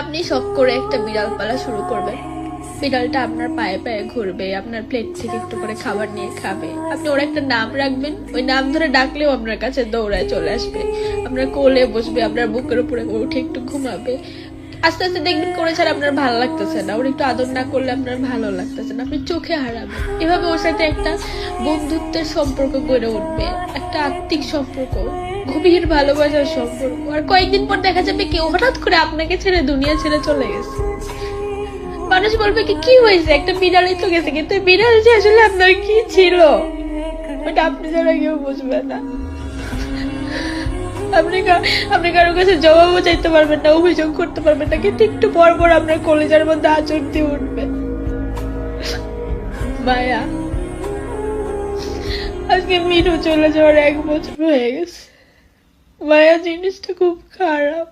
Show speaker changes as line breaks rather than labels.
আপনি শখ করে একটা বিড়াল পালা শুরু করবেন। বিড়ালটা আপনার পায়ে পায়ে ঘুরবে, আপনার প্লেট থেকে একটু করে খাবার নিয়ে খাবে। আপনি ওর একটা নাম রাখবেন, ওই নাম ধরে ডাকলেও আপনার কাছে দৌড়ায় চলে আসবে, আপনার কোলে বসবে, আপনার বুকের উপরে উঠে একটু ঘুমাবে। আস্তে আস্তে দেখবেন করে ছাড়া আপনার ভালো লাগতেছে না, ওর একটু আদর না করলে আপনার ভালো লাগতেছে না, আপনি চোখে হারাবেন। এভাবে ওর সাথে একটা বন্ধুত্বের সম্পর্ক গড়ে উঠবে, একটা আত্মিক সম্পর্ক, গভীর ভালোবাসার সম্পর্ক। আর কয়েকদিন পর দেখা যাবে কেউ হঠাৎ করে আপনাকে ছেড়ে দুনিয়া ছেড়ে চলে গেছে। মানুষ বলবে কি কি হয়েছে, একটা বিড়ালই তো গেছে, কিন্তু বিড়াল যে আসলে আপনার কি ছিল ওটা আপনি ছাড়া কেউ বুঝবে না। আপনি কারো কাছে জবাবও চাইতে পারবেন না, অভিযোগ করতে পারবেন না, কিন্তু একটু পর পর আপনার কলেজের মধ্যে আঁচড় দিয়ে উঠবে মায়া। আজকে মিনু চলে যাওয়ার 1 বছর হয়ে গেছে। মায়া জিনিসটা খুব খারাপ।